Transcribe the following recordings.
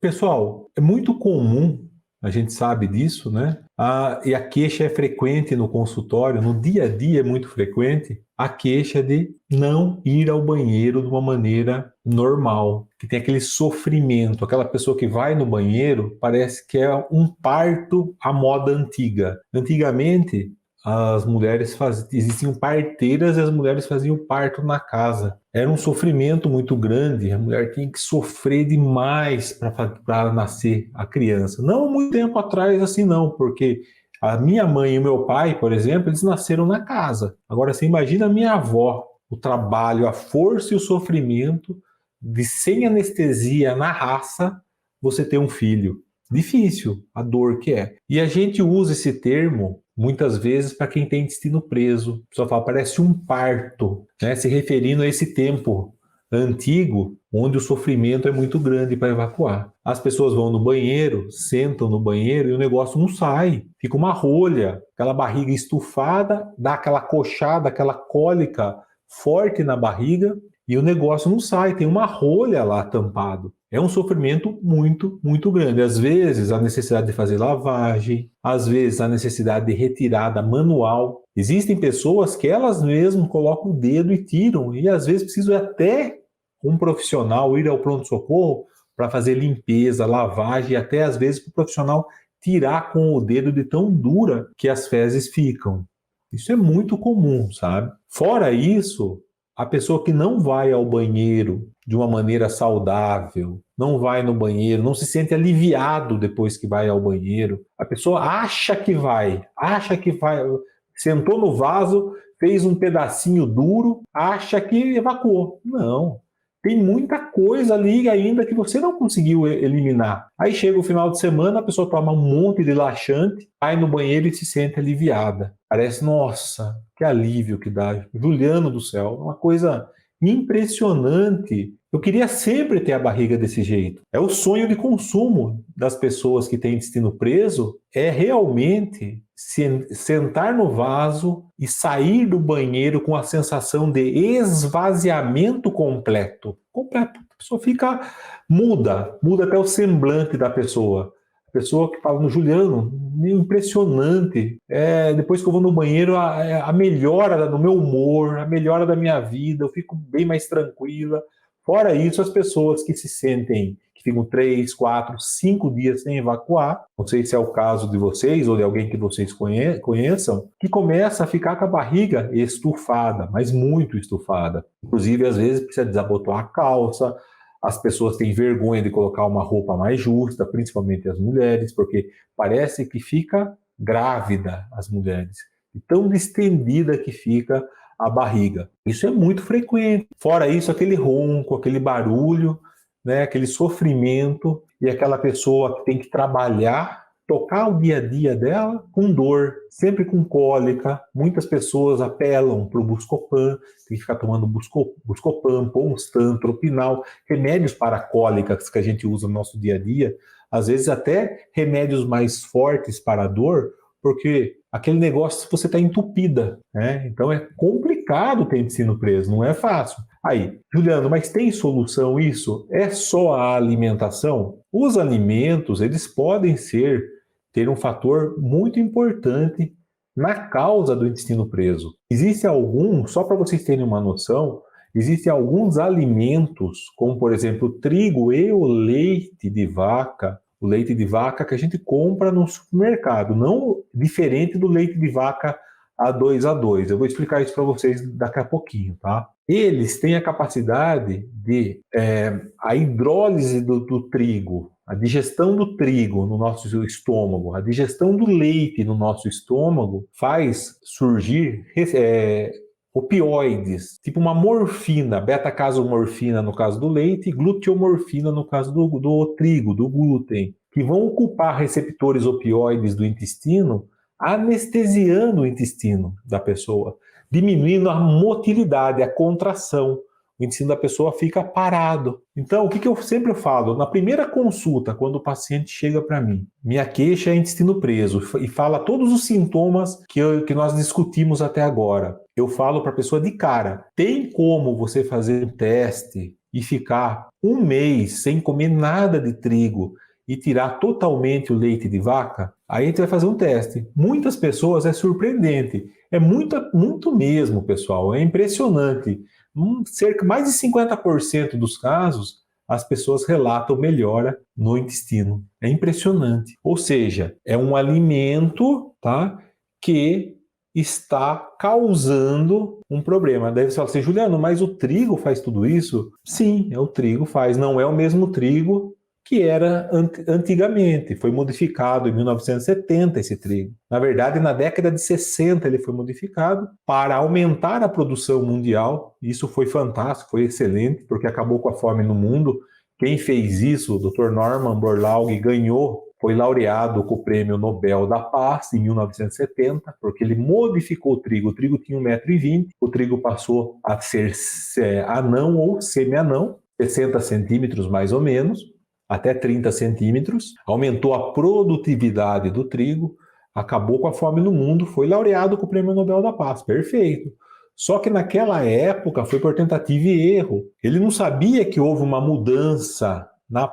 Pessoal, é muito comum, a gente sabe disso, né? E a queixa é frequente no consultório, no dia a dia é muito frequente, a queixa de não ir ao banheiro de uma maneira normal, que tem aquele sofrimento, aquela pessoa que vai no banheiro parece que é um parto à moda antiga. Antigamente, as mulheres existiam parteiras e as mulheres faziam parto na casa. Era um sofrimento muito grande, a mulher tinha que sofrer demais para nascer a criança. Não muito tempo atrás assim não, porque a minha mãe e o meu pai, por exemplo, eles nasceram na casa. Agora você imagina a minha avó, o trabalho, a força e o sofrimento de sem anestesia na raça, você ter um filho. Difícil, a dor que é. E a gente usa esse termo muitas vezes para quem tem intestino preso. A pessoa fala, parece um parto, né? Se referindo a esse tempo antigo, onde o sofrimento é muito grande para evacuar. As pessoas vão no banheiro, sentam no banheiro e o negócio não sai. Fica uma rolha, aquela barriga estufada, dá aquela coxada, aquela cólica forte na barriga e o negócio não sai, tem uma rolha lá tampado. É um sofrimento muito, muito grande. Às vezes, a necessidade de fazer lavagem, às vezes, a necessidade de retirada manual. Existem pessoas que elas mesmas colocam o dedo e tiram, e às vezes precisam até um profissional ir ao pronto-socorro para fazer limpeza, lavagem, e até às vezes o profissional tirar com o dedo de tão dura que as fezes ficam. Isso é muito comum, sabe? Fora isso, a pessoa que não vai ao banheiro de uma maneira saudável, não vai no banheiro, não se sente aliviado depois que vai ao banheiro. A pessoa acha que vai, sentou no vaso, fez um pedacinho duro, acha que evacuou. Não. Tem muita coisa ali ainda que você não conseguiu eliminar. Aí chega o final de semana, a pessoa toma um monte de laxante, vai no banheiro e se sente aliviada. Parece, nossa, que alívio que dá. Juliano do céu, uma coisa impressionante. Eu queria sempre ter a barriga desse jeito. É o sonho de consumo das pessoas que têm intestino preso, é realmente sentar no vaso e sair do banheiro com a sensação de esvaziamento completo. Completo. A pessoa fica muda até o semblante da pessoa. A pessoa que fala no Juliano, meio impressionante. Depois que eu vou no banheiro, a melhora do meu humor, a melhora da minha vida, eu fico bem mais tranquila. Fora isso, as pessoas que se sentem, que ficam 3, 4, 5 dias sem evacuar, não sei se é o caso de vocês ou de alguém que vocês conheçam, que começa a ficar com a barriga estufada, mas muito estufada. Inclusive, às vezes, precisa desabotoar a calça, as pessoas têm vergonha de colocar uma roupa mais justa, principalmente as mulheres, porque parece que fica grávida as mulheres, e tão distendida que fica a barriga. Isso é muito frequente. Fora isso, aquele ronco, aquele barulho, né, aquele sofrimento e aquela pessoa que tem que trabalhar, tocar o dia a dia dela com dor, sempre com cólica. Muitas pessoas apelam para o Buscopan, tem que ficar tomando Buscopan, Ponstan, Tropinal, remédios para cólicas que a gente usa no nosso dia a dia, às vezes até remédios mais fortes para a dor, porque aquele negócio você está entupida, né? Então é complicado ter intestino preso, não é fácil. Aí, Juliano, mas tem solução isso? É só a alimentação? Os alimentos, eles podem ter um fator muito importante na causa do intestino preso. Existem alguns, só para vocês terem uma noção, existem alguns alimentos, como por exemplo o trigo e o leite de vaca, o leite de vaca que a gente compra no supermercado, não diferente do leite de vaca A2. Eu vou explicar isso para vocês daqui a pouquinho, tá? Eles têm a capacidade de a hidrólise do trigo, a digestão do trigo no nosso estômago, a digestão do leite no nosso estômago faz surgir opioides, tipo uma morfina, beta-casomorfina no caso do leite e gluteomorfina no caso do trigo, do glúten, que vão ocupar receptores opioides do intestino, anestesiando o intestino da pessoa, diminuindo a motilidade, a contração. O intestino da pessoa fica parado. Então, o que eu sempre falo? Na primeira consulta, quando o paciente chega para mim, minha queixa é intestino preso e fala todos os sintomas que nós discutimos até agora. Eu falo para a pessoa de cara, tem como você fazer um teste e ficar um mês sem comer nada de trigo e tirar totalmente o leite de vaca, aí a gente vai fazer um teste. Muitas pessoas é surpreendente. É muito mesmo, pessoal. É impressionante. Mais de 50% dos casos, as pessoas relatam melhora no intestino. É impressionante. Ou seja, é um alimento, tá, que está causando um problema. Daí você fala assim, Juliano, mas o trigo faz tudo isso? Sim, o trigo faz. Não é o mesmo trigo que era antigamente. Foi modificado em 1970 esse trigo. Na verdade, na década de 60 ele foi modificado para aumentar a produção mundial. Isso foi fantástico, foi excelente, porque acabou com a fome no mundo. Quem fez isso, o Dr. Norman Borlaug, ganhou, foi laureado com o Prêmio Nobel da Paz em 1970, porque ele modificou o trigo. O trigo tinha 1,20 m, o trigo passou a ser anão ou semi-anão, 60 centímetros mais ou menos, até 30 centímetros, aumentou a produtividade do trigo, acabou com a fome no mundo, foi laureado com o Prêmio Nobel da Paz, perfeito. Só que naquela época foi por tentativa e erro. Ele não sabia que houve uma mudança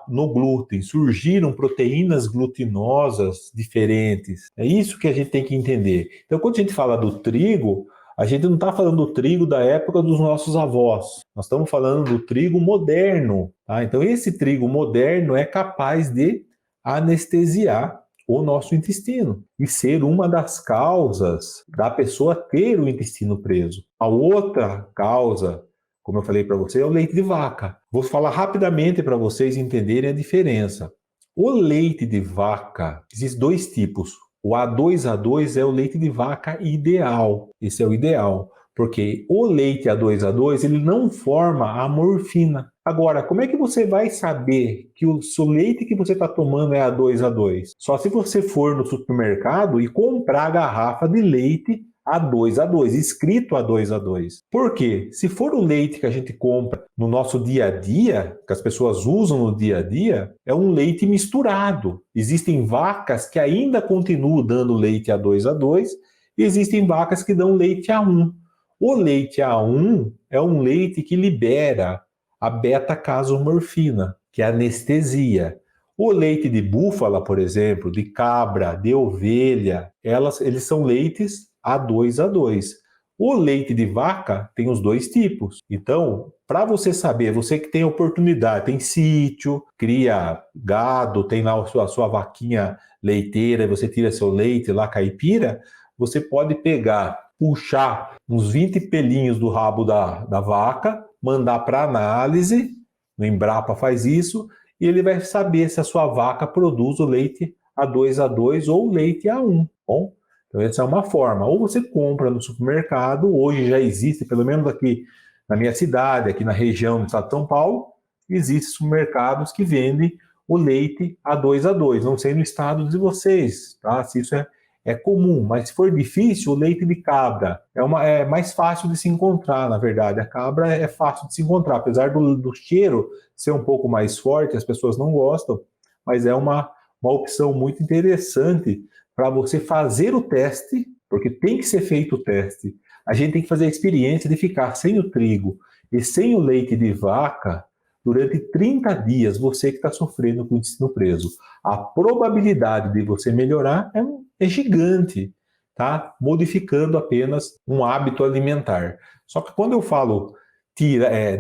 no glúten, surgiram proteínas glutinosas diferentes. É isso que a gente tem que entender. Então, quando a gente fala do trigo, a gente não está falando do trigo da época dos nossos avós. Nós estamos falando do trigo moderno. Tá? Então, esse trigo moderno é capaz de anestesiar o nosso intestino e ser uma das causas da pessoa ter o intestino preso. A outra causa, como eu falei para você, é o leite de vaca. Vou falar rapidamente para vocês entenderem a diferença. O leite de vaca, existem dois tipos. O A2A2 é o leite de vaca ideal. Esse é o ideal, porque o leite A2A2 ele não forma a morfina. Agora, como é que você vai saber que o seu leite que você está tomando é A2A2? Só se você for no supermercado e comprar a garrafa de leite A2A2, escrito A2A2. Por quê? Se for o leite que a gente compra no nosso dia a dia, que as pessoas usam no dia a dia, é um leite misturado. Existem vacas que ainda continuam dando leite A2A2 e existem vacas que dão leite A1. O leite A1 é um leite que libera a beta-casomorfina, que é anestesia. O leite de búfala, por exemplo, de cabra, de ovelha, eles são leites A2A2. O leite de vaca tem os dois tipos. Então, para você saber, você que tem oportunidade, tem sítio, cria gado, tem lá a sua vaquinha leiteira, você tira seu leite lá caipira, você pode pegar, puxar uns 20 pelinhos do rabo da vaca, mandar para análise, o Embrapa faz isso, e ele vai saber se a sua vaca produz o leite A2A2 ou leite A1. Bom, então essa é uma forma. Ou você compra no supermercado, hoje já existe, pelo menos aqui na minha cidade, aqui na região do estado de São Paulo, existem supermercados que vendem o leite A2A2. Não sei no estado de vocês, tá? Se isso é comum, mas se for difícil, o leite de cabra é mais fácil de se encontrar, na verdade. A cabra é fácil de se encontrar, apesar do cheiro ser um pouco mais forte, as pessoas não gostam, mas é uma opção muito interessante para você fazer o teste, porque tem que ser feito o teste. A gente tem que fazer a experiência de ficar sem o trigo e sem o leite de vaca durante 30 dias, você que está sofrendo com o intestino preso. A probabilidade de você melhorar é gigante, tá? Modificando apenas um hábito alimentar. Só que quando eu falo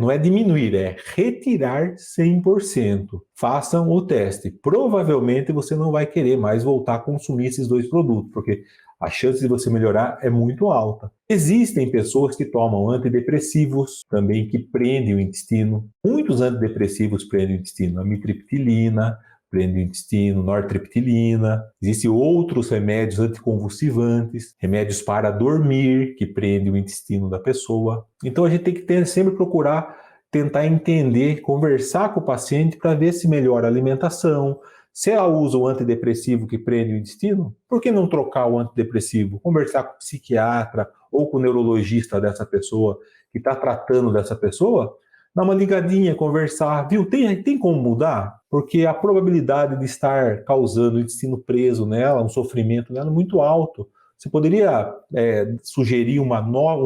não é diminuir, é retirar 100%. Façam o teste. Provavelmente você não vai querer mais voltar a consumir esses dois produtos, porque a chance de você melhorar é muito alta. Existem pessoas que tomam antidepressivos também que prendem o intestino. Muitos antidepressivos prendem o intestino. Amitriptilina prende o intestino, nortriptilina. Existem outros remédios anticonvulsivantes, remédios para dormir que prendem o intestino da pessoa. Então a gente tem que sempre procurar tentar entender, conversar com o paciente para ver se melhora a alimentação. Se ela usa o antidepressivo que prende o intestino, por que não trocar o antidepressivo? Conversar com o psiquiatra ou com o neurologista dessa pessoa que está tratando dessa pessoa, dar uma ligadinha, conversar, viu? Tem como mudar? Porque a probabilidade de estar causando o intestino preso nela, um sofrimento nela, é muito alto. Você poderia sugerir um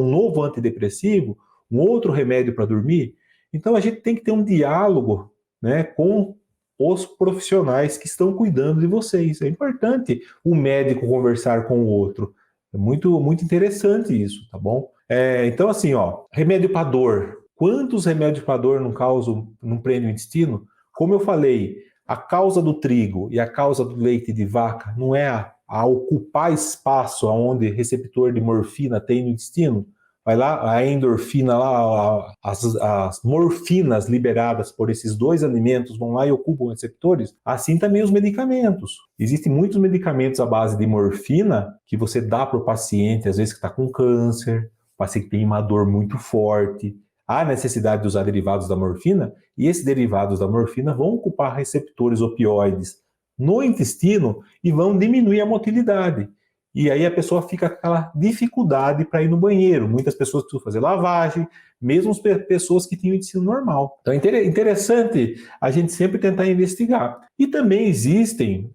novo antidepressivo, um outro remédio para dormir? Então a gente tem que ter um diálogo, né, com os profissionais que estão cuidando de vocês. É importante o médico conversar com o outro. É muito, muito interessante isso, tá bom? Então, assim, ó, remédio para dor. Quantos remédios para dor não prendem o intestino? Como eu falei, a causa do trigo e a causa do leite de vaca não é a ocupar espaço onde receptor de morfina tem no intestino? Vai lá, a endorfina, lá, as morfinas liberadas por esses dois alimentos vão lá e ocupam receptores. Assim também os medicamentos. Existem muitos medicamentos à base de morfina que você dá para o paciente, às vezes que está com câncer, o paciente tem uma dor muito forte. Há necessidade de usar derivados da morfina, e esses derivados da morfina vão ocupar receptores opioides no intestino e vão diminuir a motilidade. E aí a pessoa fica com aquela dificuldade para ir no banheiro. Muitas pessoas precisam fazer lavagem, mesmo pessoas que têm o intestino normal. Então é interessante a gente sempre tentar investigar. E também existem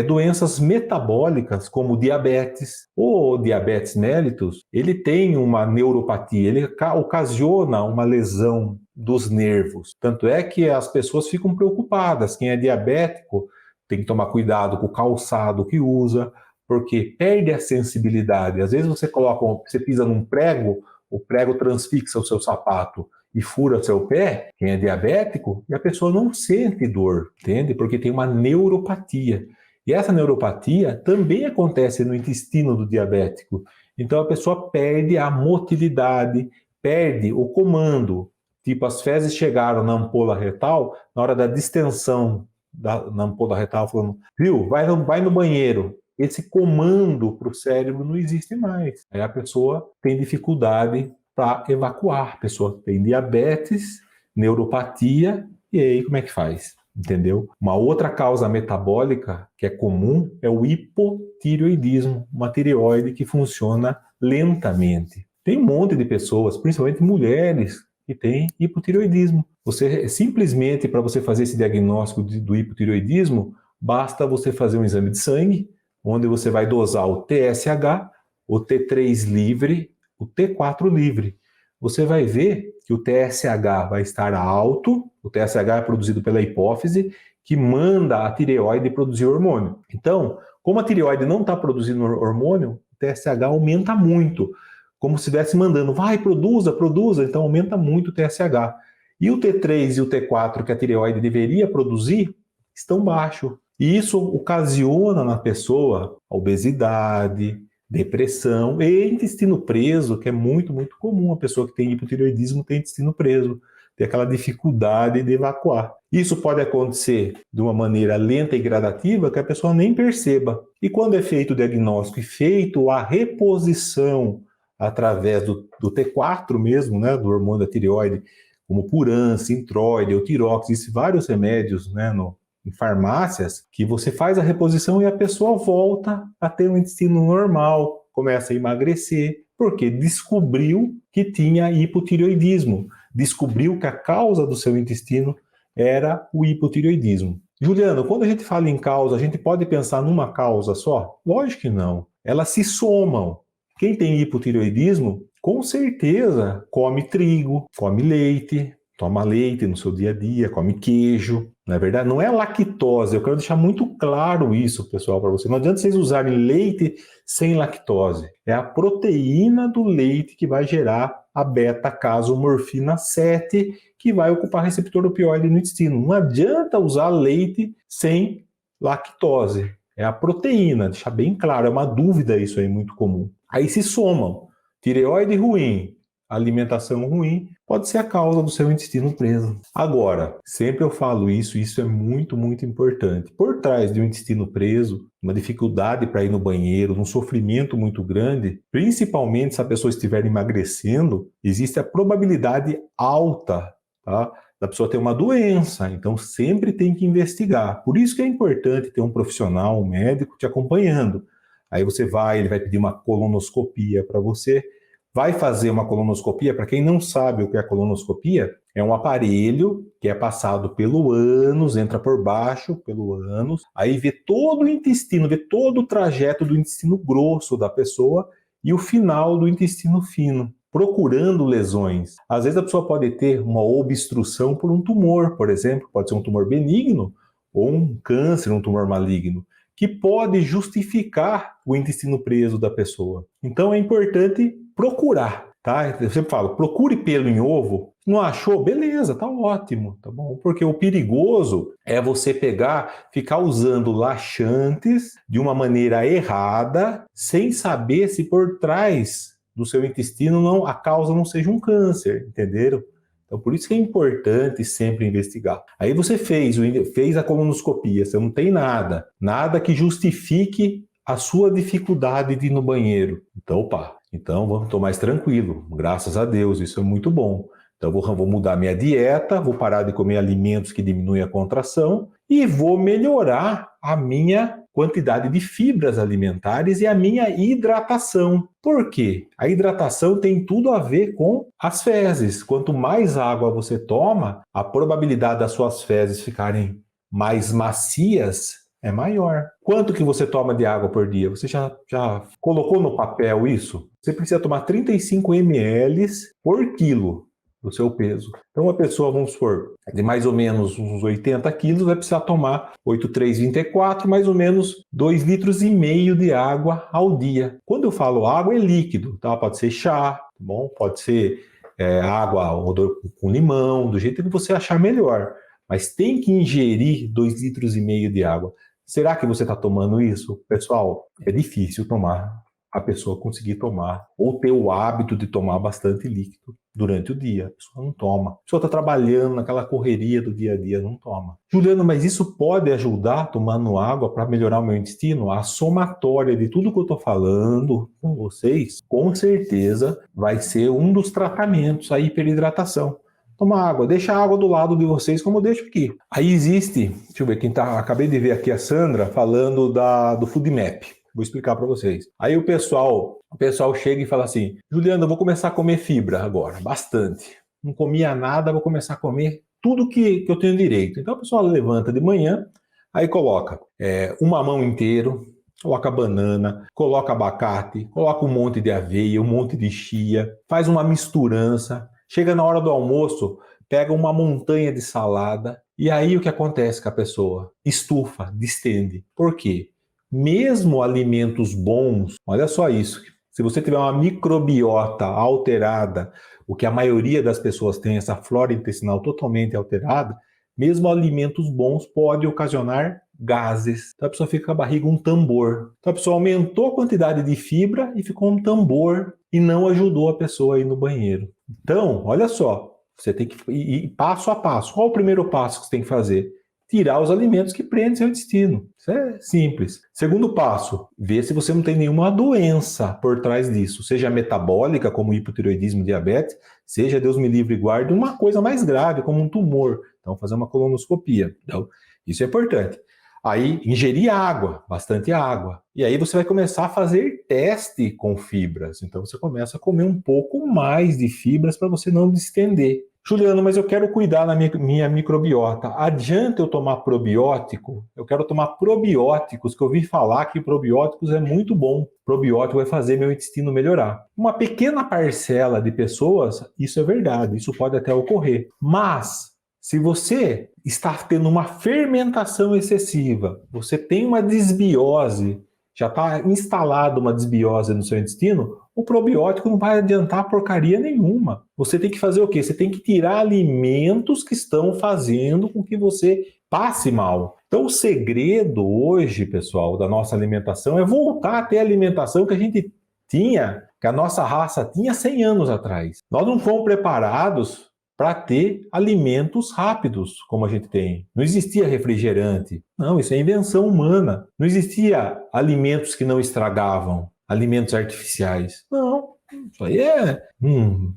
doenças metabólicas, como diabetes. O diabetes mellitus, ele tem uma neuropatia, ele ocasiona uma lesão dos nervos. Tanto é que as pessoas ficam preocupadas. Quem é diabético tem que tomar cuidado com o calçado que usa, porque perde a sensibilidade. Às vezes você pisa num prego, o prego transfixa o seu sapato e fura seu pé, quem é diabético, e a pessoa não sente dor, entende? Porque tem uma neuropatia. E essa neuropatia também acontece no intestino do diabético. Então a pessoa perde a motilidade, perde o comando. Tipo, as fezes chegaram na ampola retal, na hora da distensão na ampola retal, falando, viu, vai no banheiro. Esse comando para o cérebro não existe mais. Aí a pessoa tem dificuldade para evacuar. A pessoa tem diabetes, neuropatia, e aí como é que faz? Entendeu? Uma outra causa metabólica que é comum é o hipotireoidismo, uma tireoide que funciona lentamente. Tem um monte de pessoas, principalmente mulheres, que têm hipotireoidismo. Você simplesmente, para você fazer esse diagnóstico do hipotireoidismo, basta você fazer um exame de sangue, onde você vai dosar o TSH, o T3 livre, o T4 livre. Você vai ver que o TSH vai estar alto, o TSH é produzido pela hipófise, que manda a tireoide produzir hormônio. Então, como a tireoide não está produzindo hormônio, o TSH aumenta muito, como se estivesse mandando, vai, produza, então aumenta muito o TSH. E o T3 e o T4 que a tireoide deveria produzir estão baixos. E isso ocasiona na pessoa obesidade, depressão e intestino preso, que é muito, muito comum. A pessoa que tem hipotireoidismo tem intestino preso, tem aquela dificuldade de evacuar. Isso pode acontecer de uma maneira lenta e gradativa que a pessoa nem perceba. E quando é feito o diagnóstico e feito a reposição através do T4 mesmo, né, do hormônio da tireoide, como Puran, Sintroide, Eutirox, existem vários remédios, né, em farmácias, que você faz a reposição e a pessoa volta a ter um intestino normal, começa a emagrecer, porque descobriu que tinha hipotireoidismo, descobriu que a causa do seu intestino era o hipotireoidismo. Juliano, quando a gente fala em causa, a gente pode pensar numa causa só? Lógico que não. Elas se somam. Quem tem hipotireoidismo, com certeza, come trigo, come leite, toma leite no seu dia a dia, come queijo. Na verdade, não é lactose. Eu quero deixar muito claro isso, pessoal, para você. Não adianta vocês usarem leite sem lactose. É a proteína do leite que vai gerar a beta-casomorfina 7, que vai ocupar receptor opioide no intestino. Não adianta usar leite sem lactose. É a proteína, deixar bem claro. É uma dúvida isso aí, muito comum. Aí se somam. Tireoide ruim, alimentação ruim, pode ser a causa do seu intestino preso. Agora, sempre eu falo isso é muito, muito importante. Por trás de um intestino preso, uma dificuldade para ir no banheiro, um sofrimento muito grande, principalmente se a pessoa estiver emagrecendo, existe a probabilidade alta, tá, da pessoa ter uma doença. Então, sempre tem que investigar. Por isso que é importante ter um profissional, um médico te acompanhando. Aí você vai, ele vai pedir uma colonoscopia para você. Vai fazer uma colonoscopia, para quem não sabe o que é a colonoscopia, é um aparelho que é passado pelo ânus, entra por baixo pelo ânus, aí vê todo o intestino, vê todo o trajeto do intestino grosso da pessoa e o final do intestino fino. procurando lesões. Às vezes a pessoa pode ter uma obstrução por um tumor, por exemplo, pode ser um tumor benigno ou um câncer, um tumor maligno, que pode justificar o intestino preso da pessoa. Então é importante procurar, tá? Eu sempre falo, procure pelo em ovo. Não achou? Beleza, tá ótimo, tá bom? Porque o perigoso é você pegar, ficar usando laxantes de uma maneira errada, sem saber se por trás do seu intestino não, a causa não seja um câncer, entenderam? Então, por isso que é importante sempre investigar. Aí você fez a colonoscopia, você não tem nada que justifique a sua dificuldade de ir no banheiro. Então, opa, então vamos tomar mais tranquilo, graças a Deus, isso é muito bom. Então, vou mudar minha dieta, vou parar de comer alimentos que diminuem a contração e vou melhorar a minha quantidade de fibras alimentares e a minha hidratação. Por quê? A hidratação tem tudo a ver com as fezes. Quanto mais água você toma, a probabilidade das suas fezes ficarem mais macias é maior. Quanto que você toma de água por dia? Você já colocou no papel isso? Você precisa tomar 35 ml por quilo do seu peso. Então, uma pessoa, vamos supor, de mais ou menos uns 80 quilos, vai precisar tomar 8,324, mais ou menos 2,5 litros de água ao dia. Quando eu falo água, é líquido, tá? Pode ser chá, tá bom? Pode ser água com limão, do jeito que você achar melhor. Mas tem que ingerir 2,5 litros de água. Será que você está tomando isso? Pessoal, é difícil a pessoa conseguir tomar, ou ter o hábito de tomar bastante líquido durante o dia. A pessoa não toma. A pessoa está trabalhando naquela correria do dia a dia, não toma. Juliano, mas isso pode ajudar tomando água para melhorar o meu intestino? A somatória de tudo que eu estou falando com vocês, com certeza vai ser um dos tratamentos a hiperidratação. Toma água, deixa a água do lado de vocês como eu deixo aqui. Aí existe, deixa eu ver, acabei de ver aqui a Sandra falando do FoodMap. Vou explicar para vocês. Aí o pessoal chega e fala assim, Juliano, eu vou começar a comer fibra agora, bastante. Não comia nada, vou começar a comer tudo que eu tenho direito. Então a pessoa levanta de manhã, aí coloca um mamão inteiro, coloca banana, coloca abacate, coloca um monte de aveia, um monte de chia, faz uma misturança, chega na hora do almoço, pega uma montanha de salada, e aí o que acontece com a pessoa? Estufa, distende. Por quê? Mesmo alimentos bons, olha só isso, se você tiver uma microbiota alterada, o que a maioria das pessoas tem, essa flora intestinal totalmente alterada, mesmo alimentos bons podem ocasionar gases. Então a pessoa fica com a barriga um tambor. Então a pessoa aumentou a quantidade de fibra e ficou um tambor e não ajudou a pessoa a ir no banheiro. Então, olha só, você tem que ir passo a passo. Qual o primeiro passo que você tem que fazer? Tirar os alimentos que prendem seu intestino. Isso é simples. Segundo passo, ver se você não tem nenhuma doença por trás disso, seja metabólica, como hipotireoidismo, diabetes, seja, Deus me livre e guarde, uma coisa mais grave, como um tumor. Então, fazer uma colonoscopia. Então, isso é importante. Aí, ingerir água, bastante água. E aí você vai começar a fazer teste com fibras. Então, você começa a comer um pouco mais de fibras para você não distender. Juliano, mas eu quero cuidar da minha microbiota. Adianta eu tomar probiótico? Eu quero tomar probióticos, que eu ouvi falar que probióticos é muito bom. Probiótico vai fazer meu intestino melhorar. Uma pequena parcela de pessoas, isso é verdade, isso pode até ocorrer. Mas, se você está tendo uma fermentação excessiva, você tem uma desbiose, já está instalada uma desbiose no seu intestino, o probiótico não vai adiantar porcaria nenhuma. Você tem que fazer o quê? Você tem que tirar alimentos que estão fazendo com que você passe mal. Então o segredo hoje, pessoal, da nossa alimentação é voltar a ter a alimentação que a gente tinha, que a nossa raça tinha 100 anos atrás. Nós não fomos preparados para ter alimentos rápidos, como a gente tem. Não existia refrigerante. Não, isso é invenção humana. Não existia alimentos que não estragavam, alimentos artificiais. Não, isso aí é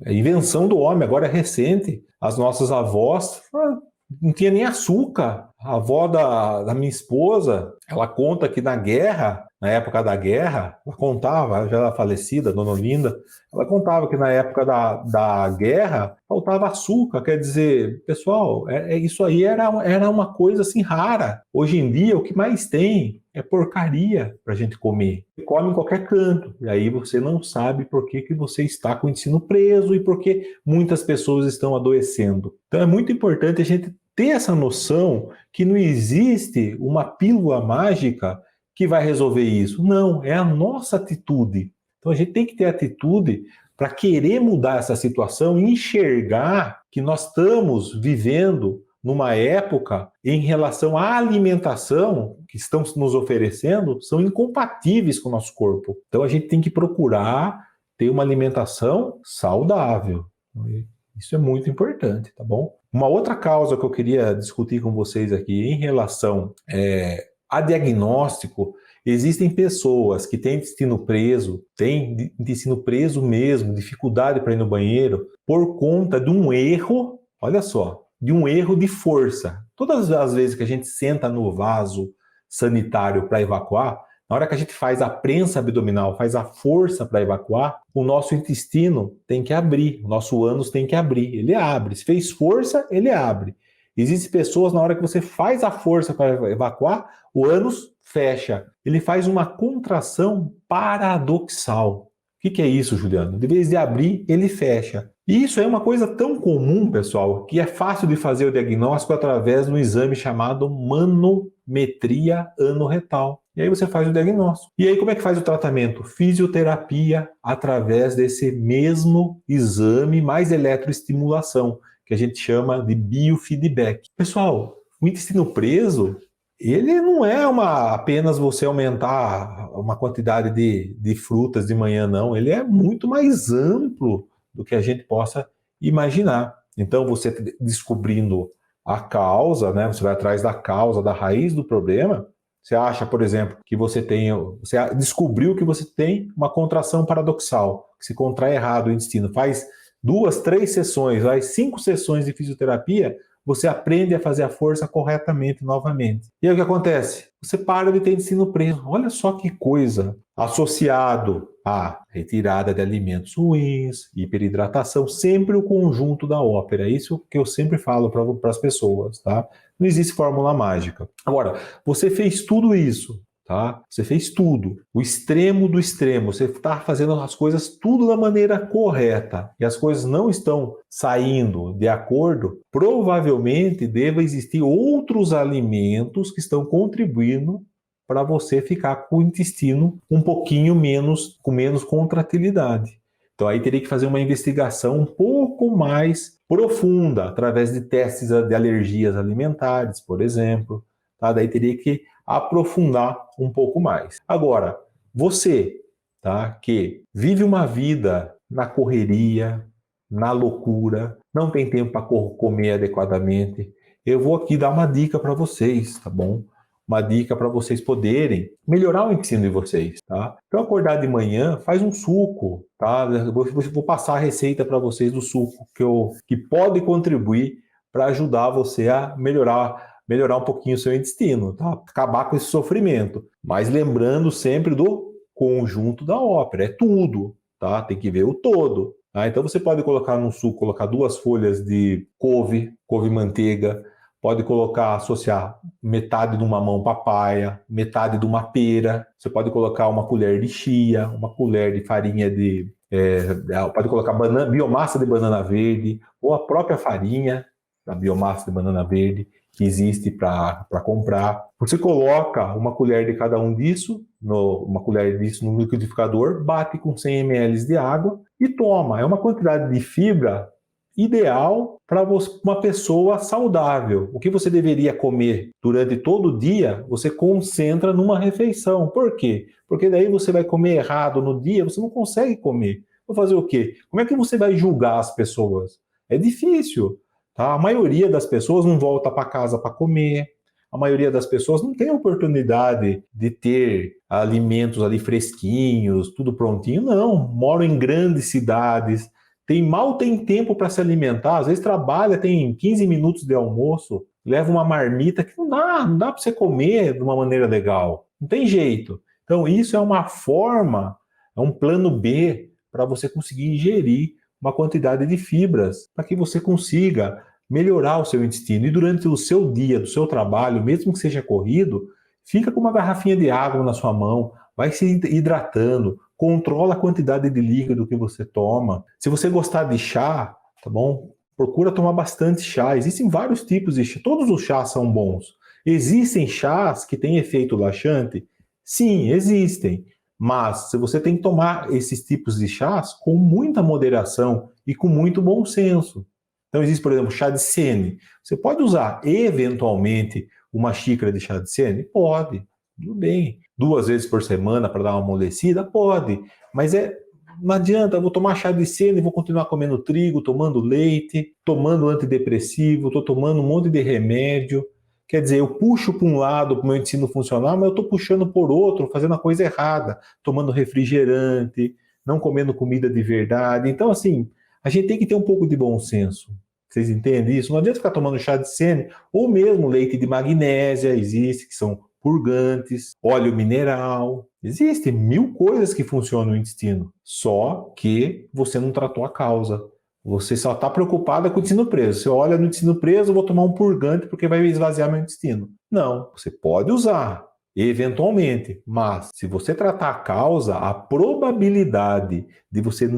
invenção do homem, agora é recente. As nossas avós não tinha nem açúcar. A avó da minha esposa, ela conta que na época da guerra, ela contava, já era falecida, Dona Olinda, ela contava que na época da guerra faltava açúcar, quer dizer, pessoal, isso aí era uma coisa assim rara. Hoje em dia, o que mais tem é porcaria para a gente comer. Você come em qualquer canto, e aí você não sabe por que você está com o intestino preso e por que muitas pessoas estão adoecendo. Então é muito importante a gente ter essa noção que não existe uma pílula mágica que vai resolver isso. Não, é a nossa atitude. Então a gente tem que ter atitude para querer mudar essa situação e enxergar que nós estamos vivendo numa época em relação à alimentação que estão nos oferecendo, são incompatíveis com o nosso corpo. Então a gente tem que procurar ter uma alimentação saudável. Isso é muito importante, tá bom? Uma outra causa que eu queria discutir com vocês aqui em relação a diagnóstico, existem pessoas que têm intestino preso mesmo, dificuldade para ir no banheiro, por conta de um erro, olha só, de um erro de força. Todas as vezes que a gente senta no vaso sanitário para evacuar, na hora que a gente faz a prensa abdominal, faz a força para evacuar, o nosso intestino tem que abrir, o nosso ânus tem que abrir, ele abre. Se fez força, ele abre. Existem pessoas, na hora que você faz a força para evacuar, o ânus fecha. Ele faz uma contração paradoxal. O que é isso, Juliano? De vez de abrir, ele fecha. E isso é uma coisa tão comum, pessoal, que é fácil de fazer o diagnóstico através de um exame chamado manometria anorretal. E aí você faz o diagnóstico. E aí como é que faz o tratamento? Fisioterapia através desse mesmo exame mais eletroestimulação, que a gente chama de biofeedback. Pessoal, o intestino preso, ele não é apenas você aumentar uma quantidade de frutas de manhã, não. Ele é muito mais amplo do que a gente possa imaginar. Então, você descobrindo a causa, né? Você vai atrás da causa, da raiz do problema. Você acha, por exemplo, que você descobriu que você tem uma contração paradoxal, que se contrai errado o intestino. Faz 2, 3 sessões, 5 sessões de fisioterapia, você aprende a fazer a força corretamente novamente. E aí o que acontece? Você para de ter intestino preso. Olha só que coisa. Associado à retirada de alimentos ruins, hiperidratação, sempre o conjunto da ópera. É isso que eu sempre falo para as pessoas, tá? Não existe fórmula mágica. Agora, você fez tudo isso, tá? Você fez tudo, o extremo do extremo, você está fazendo as coisas tudo da maneira correta e as coisas não estão saindo de acordo, provavelmente deva existir outros alimentos que estão contribuindo para você ficar com o intestino um pouquinho menos, com menos contratilidade. Então aí teria que fazer uma investigação um pouco mais profunda, através de testes de alergias alimentares, por exemplo, tá? Daí teria que aprofundar um pouco mais. Agora, você, tá, que vive uma vida na correria, na loucura, não tem tempo para comer adequadamente, eu vou aqui dar uma dica para vocês, tá bom? Uma dica para vocês poderem melhorar o intestino de vocês, tá? Então, acordar de manhã, faz um suco, tá? Vou passar a receita para vocês do suco que pode contribuir para ajudar você a melhorar um pouquinho o seu intestino, tá? Acabar com esse sofrimento. Mas lembrando sempre do conjunto da ópera, é tudo, tá? Tem que ver o todo. Tá? Então você pode colocar no suco, colocar 2 folhas de couve manteiga, pode associar metade de uma mão papaya, metade de uma pera, você pode colocar uma colher de chia, uma colher de farinha pode colocar biomassa de banana verde, ou a própria farinha da biomassa de banana verde, que existe para comprar. Você coloca uma colher de cada disso, no liquidificador, bate com 100 ml de água e toma. É uma quantidade de fibra ideal para uma pessoa saudável. O que você deveria comer durante todo o dia, você concentra numa refeição. Por quê? Porque daí você vai comer errado no dia, você não consegue comer. Vou fazer o quê? Como é que você vai julgar as pessoas? É difícil. Tá? A maioria das pessoas não volta para casa para comer, a maioria das pessoas não tem a oportunidade de ter alimentos ali fresquinhos, tudo prontinho, não. Moram em grandes cidades, mal tem tempo para se alimentar, às vezes trabalha, tem 15 minutos de almoço, leva uma marmita que não dá para você comer de uma maneira legal. Não tem jeito. Então, isso é uma forma, é um plano B para você conseguir ingerir uma quantidade de fibras, para que você consiga melhorar o seu intestino. E durante o seu dia, do seu trabalho, mesmo que seja corrido, fica com uma garrafinha de água na sua mão, vai se hidratando, controla a quantidade de líquido que você toma. Se você gostar de chá, tá bom? Procura tomar bastante chá. Existem vários tipos de chá, todos os chás são bons. Existem chás que têm efeito laxante? Sim, existem. Mas você tem que tomar esses tipos de chás com muita moderação e com muito bom senso. Então existe, por exemplo, chá de sene. Você pode usar eventualmente uma xícara de chá de sene? Pode, tudo bem. 2 vezes por semana para dar uma amolecida? Pode. Mas não adianta, eu vou tomar chá de sene, vou continuar comendo trigo, tomando leite, tomando antidepressivo, estou tomando um monte de remédio. Quer dizer, eu puxo para um lado para o meu intestino funcionar, mas eu estou puxando por outro, fazendo a coisa errada, tomando refrigerante, não comendo comida de verdade. Então, assim, a gente tem que ter um pouco de bom senso. Vocês entendem isso? Não adianta ficar tomando chá de sene, ou mesmo leite de magnésia, existe, que são purgantes, óleo mineral. Existem 1000 coisas que funcionam no intestino, só que você não tratou a causa. Você só está preocupada com o intestino preso. Você olha no intestino preso, eu vou tomar um purgante porque vai esvaziar meu intestino. Não, você pode usar, eventualmente, mas se você tratar a causa, a probabilidade de você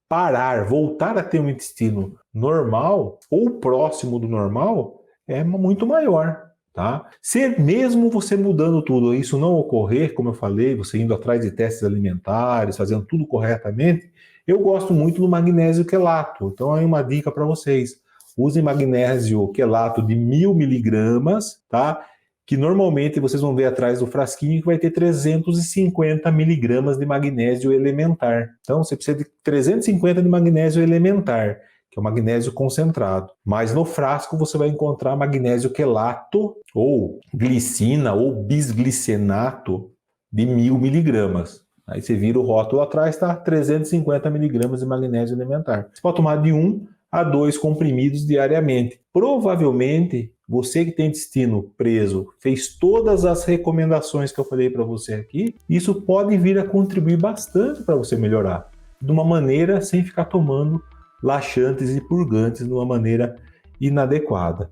parar, voltar a ter um intestino normal ou próximo do normal é muito maior. Tá? Se mesmo você mudando tudo, isso não ocorrer, como eu falei, você indo atrás de testes alimentares, fazendo tudo corretamente, eu gosto muito do magnésio quelato. Então aí uma dica para vocês. Usem magnésio quelato de 1000 miligramas, tá? Que normalmente vocês vão ver atrás do frasquinho que vai ter 350 miligramas de magnésio elementar. Então você precisa de 350 de magnésio elementar, que é o magnésio concentrado. Mas no frasco você vai encontrar magnésio quelato ou glicina ou bisglicenato de 1000 miligramas. Aí você vira o rótulo atrás, está 350 miligramas de magnésio elementar. Você pode tomar de 1 a 2 comprimidos diariamente. Provavelmente, você que tem intestino preso, fez todas as recomendações que eu falei para você aqui, isso pode vir a contribuir bastante para você melhorar. De uma maneira sem ficar tomando laxantes e purgantes de uma maneira inadequada.